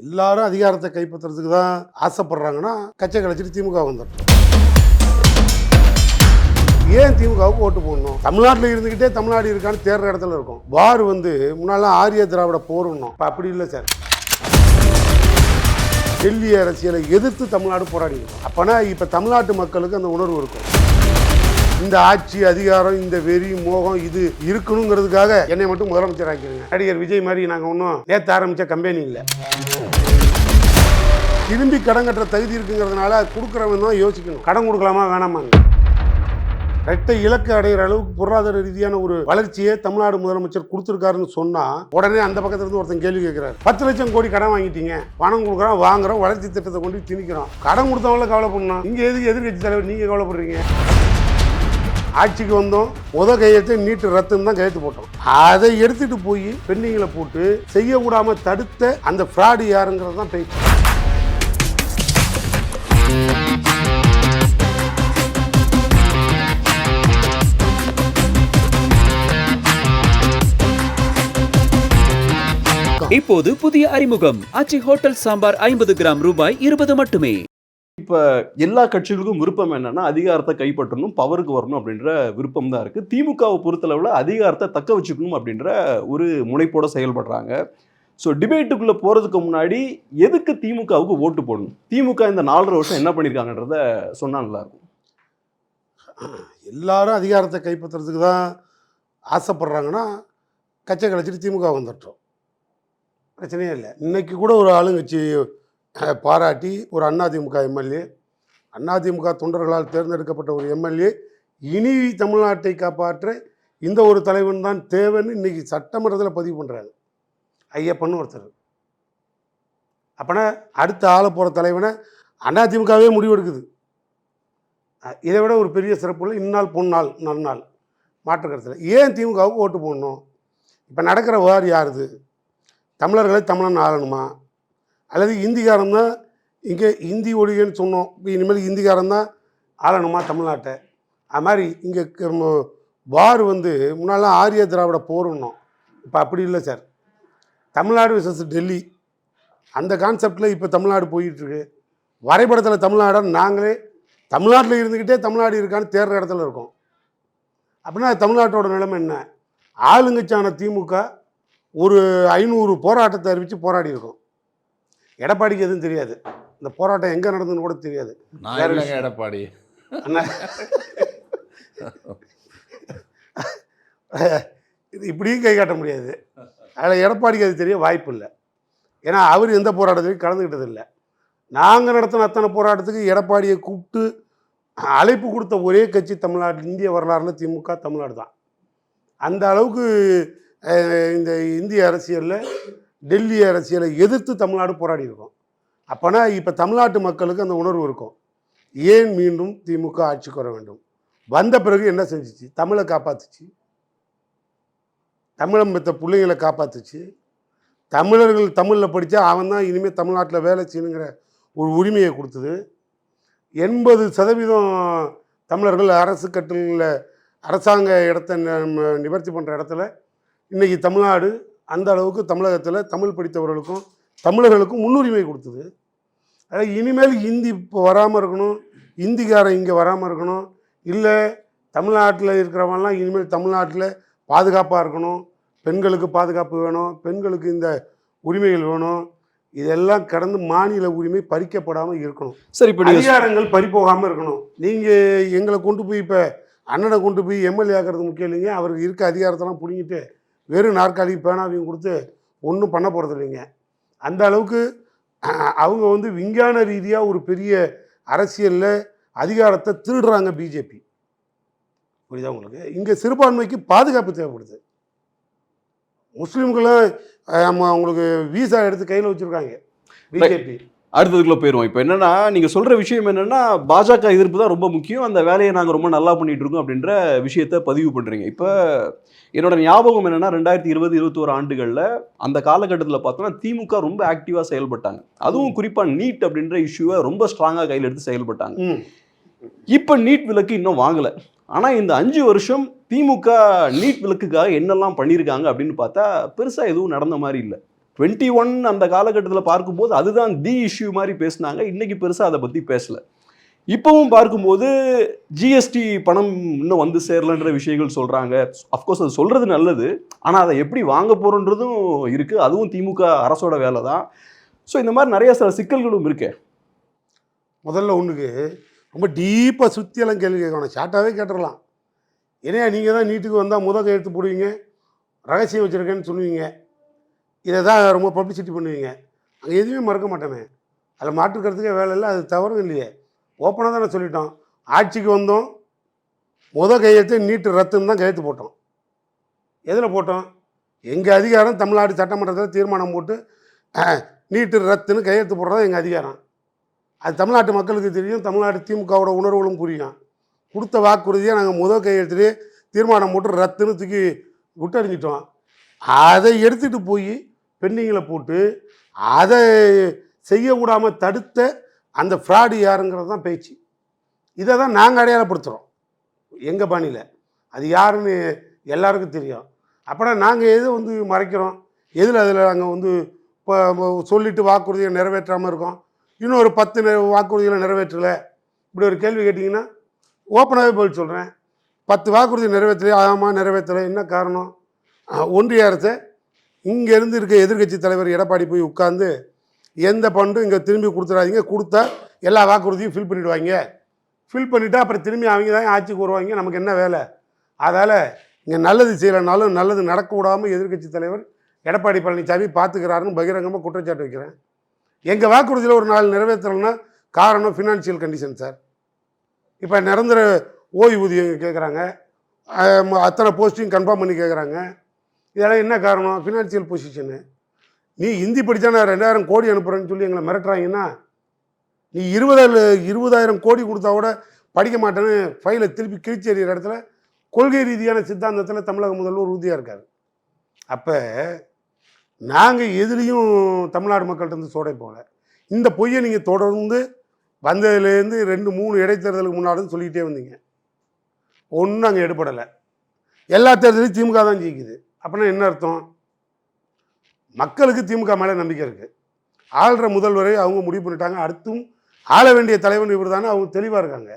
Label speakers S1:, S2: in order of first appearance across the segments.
S1: எல்லாரும் அதிகாரத்தை கைப்பற்றுறதுக்கு தான் ஆசைப்படுறாங்கன்னா கட்சியை கழிச்சிட்டு திமுக வந்துடும். ஏன் திமுகவுக்கு ஓட்டு போடணும்? தமிழ்நாட்டில் இருந்துக்கிட்டே தமிழ்நாடு இருக்கான்னு தேர்ற இடத்துல இருக்கும். வார் முன்னாலாம் ஆரிய திராவிட போறணும், இப்போ அப்படி இல்லை சார். டெல்லி அரசியலை எதிர்த்து தமிழ்நாடு போராடி இருக்கும். அப்போனா இப்போ தமிழ்நாட்டு மக்களுக்கு அந்த உணர்வு இருக்கும். இந்த ஆட்சி அதிகாரம், இந்த வெறி மோகம் இது இருக்கணுங்கிறதுக்காக என்னை மட்டும் முதலமைச்சர் ஆக்கிடுங்க. நடிகர் விஜய் மாதிரி நாங்கள் ஒன்றும் நேற்று ஆரம்பித்த கம்பெனி இல்லை. திரும்பி கடன் கட்டுற தகுதி இருக்குங்கிறதுனால கொடுக்குறவன் தான் யோசிக்கணும், கடன் கொடுக்கலாமா வேணாமாங்க. ரெட்டை இலக்கு அடைகிற அளவுக்கு பொருளாதார ரீதியான ஒரு வளர்ச்சியை தமிழ்நாடு முதலமைச்சர் கொடுத்துருக்காருன்னு சொன்னா உடனே அந்த பக்கத்துல இருந்து ஒருத்தன் கேள்வி கேட்கிறாரு. 10 லட்சம் கோடி கடன் வாங்கிட்டீங்க, பணம் கொடுக்குறோம், வாங்குறோம், வளர்ச்சி திட்டத்தை கொண்டு திணிக்கிறோம், கடன் கொடுத்தவங்கள கவலைப்படணும், இங்க எதுக்கு எதிர்கட்சி தலைவர் நீங்க கவலைப்படுறீங்க? ஆட்சிக்கு வந்தோம், கையெழுத்து நீட்டு ரத்துன்னு தான் கையெழுத்து போட்டோம். அதை எடுத்துட்டு போய் பெண்டிங்கில் போட்டு செய்ய விடாம தடுத்த அந்த ஃப்ராடு யாருங்கிறது தான் பேச்சு.
S2: இப்போது புதிய அறிமுகம் ஆச்சி ஹோட்டல் சாம்பார் 50 கிராம் ரூபாய் 20 மட்டுமே.
S3: இப்ப எல்லா கட்சிகளுக்கும் விருப்பம் என்னன்னா அதிகாரத்தை கைப்பற்றணும், பவருக்கு வரணும் அப்படின்ற விருப்பம் தான் இருக்கு. திமுகவை பொறுத்தளவுல அதிகாரத்தை தக்க வச்சுக்கணும் அப்படின்ற ஒரு முனைப்போட செயல்படுறாங்க. ஸோ டிபேட்டுக்குள்ள போறதுக்கு முன்னாடி எதுக்கு திமுகவுக்கு ஓட்டு போடணும், திமுக இந்த 4.5 வருஷம் என்ன பண்ணியிருக்காங்கன்றத சொன்னா நல்லா இருக்கும்.
S1: எல்லாரும் அதிகாரத்தை கைப்பற்றுறதுக்கு தான் ஆசைப்படுறாங்கன்னா கட்சியை கழிச்சிட்டு திமுக வந்துட்டோம், பிரச்சனையே இல்லை. இன்னைக்கு கூட ஒரு ஆளுங்கட்சி பாராட்டி ஒரு அதிமுக எம்எல்ஏ, அதிமுக தொண்டர்களால் தேர்ந்தெடுக்கப்பட்ட ஒரு எம்எல்ஏ இனி தமிழ்நாட்டை காப்பாற்ற இந்த ஒரு தலைவன் தான் தேவைன்னு இன்னைக்கு சட்டமன்றத்தில் பதிவு பண்ணுறாங்க. ஐயப்பன்னு ஒருத்தர். அப்போனா அடுத்த ஆளை போகிற தலைவனை அதிமுகவே முடிவெடுக்குது. இதை விட ஒரு பெரிய சிறப்பு இந்நாள் பொன்னாள் நன்னாள் மாற்று கருத்தில். ஏன் திமுகவுக்கு ஓட்டு போடணும்? இப்போ நடக்கிற வார் யாருது? தமிழர்களை தமிழன் ஆளணுமா, அல்லது இந்திக்காரன் தான் இங்கே இந்தி ஒழிகன்னு சொன்னோம், இனிமேல் இந்திக்காரன் தான் ஆளணுமா தமிழ்நாட்டை? அது மாதிரி இங்கே வார் முன்னாலாம் ஆரிய திராவிட போறணும், இப்போ அப்படி இல்லை சார். தமிழ்நாடு விசஸ் டெல்லி அந்த கான்செப்டில் இப்போ தமிழ்நாடு போயிட்டுருக்கு. வரைபடத்தில் தமிழ்நாடை நாங்களே தமிழ்நாட்டில் இருந்துக்கிட்டே தமிழ்நாடு இருக்கான்னு தேர்ற இடத்துல இருக்கோம். அப்படின்னா தமிழ்நாட்டோட நிலைமை என்ன? ஆளுங்கட்சியான திமுக ஒரு 500 போராட்டத்தை அறிவித்து போராடி இருக்கும். எடப்பாடிக்கு எதுவும் தெரியாது, இந்த போராட்டம் எங்கே நடந்ததுன்னு கூட தெரியாது.
S4: எடப்பாடி
S1: இப்படியும் கை காட்ட முடியாது. அதில் எடப்பாடிக்கு அது தெரிய வாய்ப்பு இல்லை. ஏன்னா அவர் எந்த போராட்டத்திலையும் கலந்துக்கிட்டது இல்லை. நாங்கள் நடத்தின அத்தனை போராட்டத்துக்கு எடப்பாடியை கூப்பிட்டு அழைப்பு கொடுத்த ஒரே கட்சி தமிழ்நாடு இந்திய வரலாறுல திமுக தமிழ்நாடு தான். அந்த அளவுக்கு இந்த இந்திய அரசியலில் டெல்லி அரசியலை எதிர்த்து தமிழ்நாடு போராடி இருக்கும். அப்போனா இப்போ தமிழ்நாட்டு மக்களுக்கு அந்த உணர்வு இருக்கும். ஏன் மீண்டும் திமுக ஆட்சிக்கு வர வேண்டும்? வந்த பிறகு என்ன செஞ்சிச்சு? தமிழை காப்பாற்றுச்சு, தமிழம் பெற்ற பிள்ளைங்களை காப்பாற்றுச்சு. தமிழர்கள் தமிழில் படித்தா அவன் தான் இனிமேல் தமிழ்நாட்டில் வேலை செய்யணுங்கிற ஒரு உரிமையை கொடுத்தது. 80% தமிழர்கள் அரசு கட்டளையில் அரசாங்க இடத்த நிவர்த்தி பண்ணுற இடத்துல இன்றைக்கி தமிழ்நாடு அந்த அளவுக்கு தமிழகத்தில் தமிழ் படித்தவர்களுக்கும் தமிழர்களுக்கும் முன்னுரிமை கொடுத்தது. அதாவது இனிமேல் ஹிந்தி இப்போ வராமல் இருக்கணும், இந்திக்காரன் இங்கே வராமல் இருக்கணும், இல்லை தமிழ்நாட்டில் இருக்கிறவங்கலாம் இனிமேல் தமிழ்நாட்டில் பாதுகாப்பாக இருக்கணும், பெண்களுக்கு பாதுகாப்பு வேணும், பெண்களுக்கு இந்த உரிமைகள் வேணும், இதெல்லாம் கடந்து மாநில உரிமை பறிக்கப்படாமல் இருக்கணும்.
S3: சரி, இப்போ
S1: அதிகாரங்கள் பறிப்போகாமல் இருக்கணும். நீங்கள் எங்களை கொண்டு போய் இப்போ அண்ணனை கொண்டு போய் எம்எல்ஏ ஆகிறது முக்கியம் இல்லைங்க. அவருக்கு இருக்க அதிகாரத்தெல்லாம் பிடிங்கிட்டு வெறும் நாற்காலி பேனாவையும் கொடுத்து ஒன்றும் பண்ண போகிறது இல்லைங்க. அந்த அளவுக்கு அவங்க விஞ்ஞான ரீதியாக ஒரு பெரிய அரசியலில் அதிகாரத்தை திருடுறாங்க பிஜேபி. புரியுதா உங்களுக்கு? இங்கே சிறுபான்மைக்கு பாதுகாப்பு தேவைப்படுது. முஸ்லீம்களும் அவங்களுக்கு வீசா எடுத்து கையில் வச்சுருக்காங்க பிஜேபி.
S3: அடுத்ததுக்குள்ள போயிடுவோம். இப்போ என்னன்னா நீங்கள் சொல்கிற விஷயம் என்னென்னா பாஜக எதிர்ப்பு தான் ரொம்ப முக்கியம், அந்த வேலையை நாங்கள் ரொம்ப நல்லா பண்ணிகிட்டு இருக்கோம் அப்படின்ற விஷயத்த பதிவு பண்ணுறீங்க. இப்போ என்னோட ஞாபகம் என்னென்னா 2020-21 ஆண்டுகளில் அந்த காலகட்டத்தில் பார்த்தோன்னா திமுக ரொம்ப ஆக்டிவாக செயல்பட்டாங்க. அதுவும் குறிப்பாக நீட் அப்படின்ற இஷ்யூவை ரொம்ப ஸ்ட்ராங்காக கையில் எடுத்து செயல்பட்டாங்க. இப்போ நீட் விலக்கு இன்னும் வாங்கலை. ஆனால் இந்த 5 வருஷம் திமுக நீட் விலக்குக்காக என்னெல்லாம் பண்ணியிருக்காங்க அப்படின்னு பார்த்தா பெருசாக எதுவும் நடந்த மாதிரி இல்லை. 21 அந்த காலகட்டத்தில் பார்க்கும்போது அதுதான் தி இஷ்யூ மாதிரி பேசினாங்க. இன்னைக்கு பெருசாக அதை பற்றி பேசல. இப்பவும் பார்க்கும்போது ஜிஎஸ்டி பணம் இன்னும் வந்து சேரலன்ற விஷயங்கள் சொல்றாங்க. அஃப்கோர்ஸ் அது சொல்றது நல்லது. ஆனால் அதை எப்படி வாங்க போறோன்றதும் இருக்கு. அதுவும் திமுக அரசோட வேலை தான். ஸோ இந்த மாதிரி நிறைய சில சிக்கல்களும் இருக்கு.
S1: முதல்ல ஒன்றுக்கு ரொம்ப டீப்பாக சுற்றியெல்லாம் கேள்வி கேட்கணும், ஷார்ட்டாகவே கேட்டுடலாம். ஏன்னா நீங்கள் தான் நீட்டுக்கு வந்தால் கையெழுத்து போடுவீங்க, ரகசியம் வச்சுருக்கேன்னு சொல்லுவீங்க, இதை தான் ரொம்ப பப்ளிசிட்டி பண்ணுவீங்க. அங்கே எதுவுமே மறக்க மாட்டேனே, அதில் மாற்றுக்கிறதுக்கே வேலை இல்லை, அது தவறும் இல்லையே. ஓப்பனாக தானே சொல்லிட்டோம். ஆட்சிக்கு வந்தோம், கையெழுத்து நீட்டு ரத்துன்னு தான் கையெழுத்து போட்டோம். எதில் போட்டோம்? எங்கள் அதிகாரம் தமிழ்நாடு சட்டமன்றத்தில் தீர்மானம் போட்டு நீட்டு ரத்துன்னு கையெழுத்து போடுறது எங்கள் அதிகாரம். அது தமிழ்நாட்டு மக்களுக்கு தெரியும், தமிழ்நாடு திமுகவோட உணர்வுகளும் புரியும். கொடுத்த வாக்குறுதியாக நாங்கள் கையெழுத்துலேயே தீர்மானம் போட்டு ரத்துன்னு தூக்கி விட்டறிஞ்சிட்டோம். அதை எடுத்துகிட்டு போய் பெண்டிங்கில் போட்டு அதை செய்ய விடாமல் தடுத்த அந்த ஃப்ராடு யாருங்கிறது தான் பேச்சு. இதை தான் நாங்கள் அடையாளப்படுத்துகிறோம் எங்கள் பாணியில். அது யாருன்னு எல்லாருக்கும் தெரியும். அப்படின்னா நாங்கள் எது மறைக்கிறோம், எதில் அதில் நாங்கள் இப்போ சொல்லிவிட்டு வாக்குறுதியை நிறைவேற்றாமல் இருக்கோம், இன்னும் ஒரு 10 வாக்குறுதிகளை நிறைவேற்றலை, இப்படி ஒரு கேள்வி கேட்டிங்கன்னா ஓப்பனாகவே பதில் சொல்கிறேன். 10 வாக்குறுதி நிறைவேற்றலை, ஆமாம் நிறைவேற்றலை, என்ன காரணம்? ஒன்றிய அரசை இங்கேருந்து இருக்க எதிர்க்கட்சி தலைவர் எடப்பாடி போய் உட்கார்ந்து எந்த ஃபண்டும் இங்கே திரும்பி கொடுத்துடாதீங்க, கொடுத்தா எல்லா வாக்குறுதியும் ஃபில் பண்ணிவிடுவாங்க, ஃபில் பண்ணிவிட்டு அப்புறம் திரும்பி அவங்க தான் ஆட்சிக்கு வருவாங்க, நமக்கு என்ன வேலை? அதால் இங்கே நல்லது செய்யலைனாலும் நல்லது நடக்க விடாமல் எதிர்க்கட்சி தலைவர் எடப்பாடி பழனிசாமி பார்த்துக்கிறாருன்னு பகிரங்கமாக குற்றச்சாட்டு வைக்கிறேன். எங்கள் வாக்குறுதியில் ஒரு 4 நிறைவேற்றலைன்னா காரணம் ஃபினான்ஷியல் கண்டிஷன் சார். இப்போ நிரந்தர ஓய்வூதியம் கேட்குறாங்க, அத்தனை போஸ்டிங் கன்ஃபார்ம் பண்ணி கேட்குறாங்க. இதெல்லாம் என்ன காரணம்? Financial position. நீ ஹிந்தி படித்தா நான் 2000 கோடி அனுப்புகிறேன்னு சொல்லி எங்களை மிரட்டுறாங்கன்னா, நீ 20,000 கோடி கொடுத்தா கூட படிக்க மாட்டேன்னு ஃபைலை திருப்பி கிழிச்சி எறிகிற இடத்துல கொள்கை ரீதியான சித்தாந்தத்தில் தமிழக முதல்வர் உறுதியாக இருக்கார். அப்போ நாங்கள் எதுலேயும் தமிழ்நாடு மக்கள்கிட்ட சோடை போகல. இந்த பொய்யை நீங்கள் தொடர்ந்து வந்ததுலேருந்து 2-3 இடைத்தேர்தலுக்கு முன்னாடி சொல்லிக்கிட்டே வந்தீங்க. ஒன்றும் அங்கே எடுபடலை. எல்லா தேர்தலையும் திமுக தான் ஜெயிக்குது. அப்படின்னா என்ன அர்த்தம்? மக்களுக்கு திமுக மேலே நம்பிக்கை இருக்குது. ஆள்ற முதல்வரை அவங்க முடிவு பண்ணிட்டாங்க, அடுத்தும் ஆள வேண்டிய தலைவன் இவர் தானே, அவங்க தெளிவாக இருக்காங்க.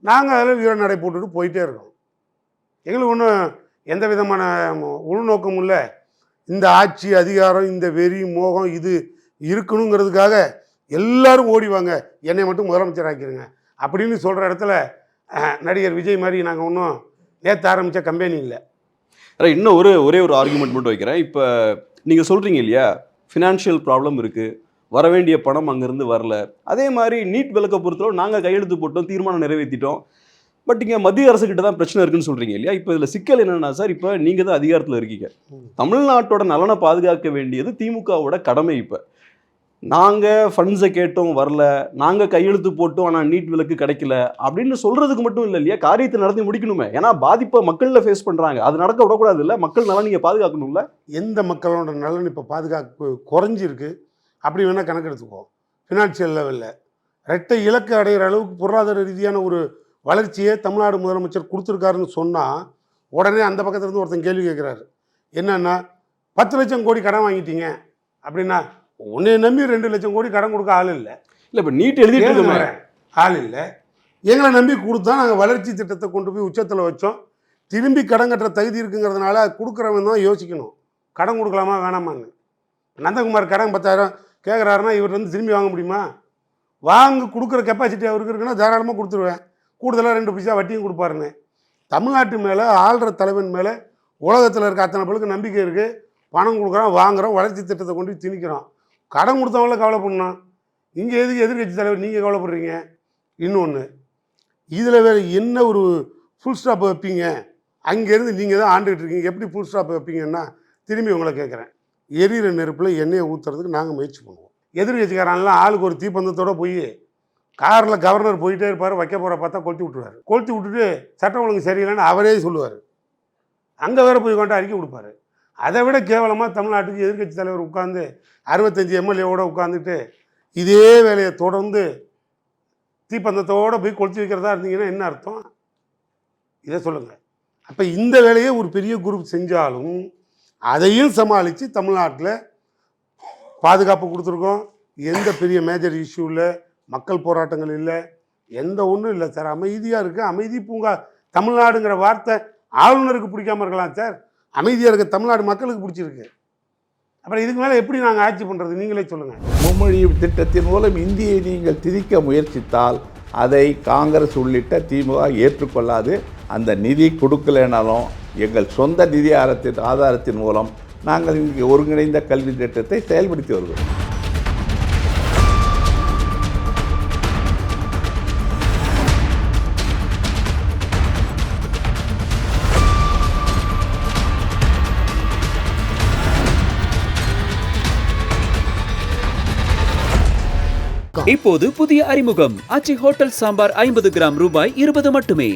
S1: நாங்கள் அதில் வீர நடை போட்டுட்டு போயிட்டே இருக்கோம். எங்களுக்கு ஒன்றும் எந்த விதமான உள்நோக்கமும் இல்லை. இந்த ஆட்சி அதிகாரம், இந்த வெறி மோகம் இது இருக்கணுங்கிறதுக்காக எல்லாரும் ஓடிவாங்க, என்னை மட்டும் முதலமைச்சர் ஆக்கிடுங்க அப்படின்னு சொல்கிற இடத்துல நடிகர் விஜய் மாதிரி நாங்கள் ஒன்றும் நேற்று ஆரம்பித்த கம்பெனி இல்லை.
S3: இன்னும் ஒரே ஒரு ஆர்குமெண்ட் மட்டும் வைக்கிறேன். இப்போ நீங்கள் சொல்கிறீங்க இல்லையா, ஃபினான்ஷியல் ப்ராப்ளம் இருக்குது, வர வேண்டிய பணம் அங்கேருந்து வரல. அதே மாதிரி நீட் விலக்க பொறுத்தளவு நாங்கள் கையெழுத்து போட்டோம், தீர்மானம் நிறைவேற்றிட்டோம், பட் இங்கே மத்திய அரசுக்கிட்ட தான் பிரச்சனை இருக்குன்னு சொல்கிறீங்க இல்லையா. இப்போ இதில் சிக்கல் என்னென்னா சார், இப்போ நீங்கள் தான் அதிகாரத்தில் இருக்கீங்க, தமிழ்நாட்டோட நலனை பாதுகாக்க வேண்டியது திமுகவோட கடமை. இப்போ நாங்கள் ஃபண்ட்ஸை கேட்டோம் வரல, நாங்கள் கையெழுத்து போட்டோம் ஆனால் நீட் விலக்கு கிடைக்கல அப்படின்னு சொல்கிறதுக்கு மட்டும் இல்லை இல்லையா, காரியத்தை நடத்தி முடிக்கணுமே. ஏன்னா பாதிப்பை மக்களில் ஃபேஸ் பண்ணுறாங்க, அது நடக்க விடக்கூடாது இல்லை, மக்கள் நலன் நீங்கள் பாதுகாக்கணும்ல.
S1: எந்த மக்களோட நலன் இப்போ பாதுகாப்பு குறைஞ்சிருக்கு அப்படி வேணால் கணக்கெடுத்துக்குவோம். ஃபினான்ஷியல் லெவலில் ரெட்டை இலக்கு அடைகிற அளவுக்கு பொருளாதார ரீதியான ஒரு வளர்ச்சியை தமிழ்நாடு முதலமைச்சர் கொடுத்துருக்காருன்னு சொன்னால் உடனே அந்த பக்கத்துலேருந்து ஒருத்தன் கேள்வி கேட்குறாரு, என்னன்னா 10 லட்சம் கோடி கடன் வாங்கிட்டீங்க அப்படின்னா உன்னை நம்பி 2 லட்சம் கோடி கடன் கொடுக்க ஆள் இல்லை.
S3: இல்லை இப்போ நீட் எழுதிட்டு
S1: ஆள் இல்லை, எங்களை நம்பி கொடுத்தா நாங்கள் வளர்ச்சி திட்டத்தை கொண்டு போய் உச்சத்தில் வச்சோம், திரும்பி கடன் கட்டுற தகுதி இருக்குங்கிறதுனால கொடுக்குறவன் தான் யோசிக்கணும், கடன் கொடுக்கலாமா வேணாமான்னு. நந்தகுமார் கடன் 10,000 கேட்குறாருன்னா இவர் வந்து திரும்பி வாங்க முடியுமா? கொடுக்குற கெப்பாசிட்டி அவருக்கு இருக்குன்னா தாராளமாக கொடுத்துருவேன், கூடுதலாக 2 பைசா வட்டியும் கொடுப்பாருன்னு. தமிழ்நாட்டு மேலே ஆள்ற தலைவன் மேலே உலகத்தில் இருக்க அத்தனை பேருக்கு நம்பிக்கை இருக்குது, பணம் கொடுக்குறோம், வாங்குகிறோம், வளர்ச்சி திட்டத்தை கொண்டு போய் திணிக்கிறோம். கடன் கொடுத்தவங்கள கவலைப்படணும், இங்கே எதுக்கு எதிர்கட்சி தலைவர் நீங்கள் கவலைப்படுறீங்க? இன்னொன்று, இதில் வேறு என்ன ஒரு ஃபுல் ஸ்டாப் வைப்பீங்க? அங்கேருந்து நீங்கள் தான் ஆண்டுகிட்டு இருக்கீங்க, எப்படி ஃபுல் ஸ்டாப் வைப்பீங்கன்னா திரும்பி உங்களை கேட்குறேன், எரியிற நெருப்பில் எண்ணெயை ஊற்றுறதுக்கு நாங்கள் முயற்சி பண்ணுவோம். எதிர்கட்சிக்காரன்லாம் ஆளுக்கு ஒரு தீப்பந்தத்தோடு போய் காரில் கவர்னர் போயிட்டே இருப்பார், வைக்க போகிற பார்த்தா கொளுத்தி விட்டுருவார், கொளுத்தி விட்டுட்டு சட்டம் ஒழுங்கு சரியில்லைன்னு அவரே சொல்லுவார், அங்கே வேறு போய் கொண்டு அறிக்கை கொடுப்பாரு. அதை விட கேவலமாக தமிழ்நாட்டுக்கு எதிர்கட்சி தலைவர் உட்காந்து 65 எம்எல்ஏவோடு உட்காந்துட்டு இதே வேலையை தொடர்ந்து தீப்பந்தத்தோடு போய் கொளுத்தி வைக்கிறதா இருந்தீங்கன்னா என்ன அர்த்தம்? இதை சொல்லுங்கள். அப்போ இந்த வேலையை ஒரு பெரிய குரூப் செஞ்சாலும் அதையும் சமாளித்து தமிழ்நாட்டில் பாதுகாப்பு கொடுத்துருக்கோம். எந்த பெரிய மேஜர் இஷ்யூ இல்லை, மக்கள் போராட்டங்கள் இல்லை, எந்த ஒன்றும் இல்லை சார். அமைதியாக இருக்குது. அமைதி பூங்கா. தமிழ்நாடுங்கிற வார்த்தை ஆளுநருக்கு பிடிக்காம இருக்கலாம் சார். அமைதியாக இருக்க தமிழ்நாடு மக்களுக்கு பிடிச்சிருக்கு. அப்புறம் இதுக்கு மேலே எப்படி நாங்கள் ஆட்சி பண்ணுறது? நீங்களே சொல்லுங்கள்.
S4: மும்மொழி திட்டத்தின் மூலம் இந்தியை நீங்கள் திணிக்க முயற்சித்தால் அதை காங்கிரஸ் உள்ளிட்ட திமுக ஏற்றுக்கொள்ளாது. அந்த நிதி கொடுக்கலைனாலும் எங்கள் சொந்த நிதி ஆதாரத்தின் மூலம் நாங்கள் இங்கே ஒருங்கிணைந்த கல்வி திட்டத்தை செயல்படுத்தி வருகிறோம்.
S2: இப்போது புதிய அறிமுகம் ஆச்சி ஹோட்டல் சாம்பார் 50 கிராம் ரூபாய் 20 மட்டுமே.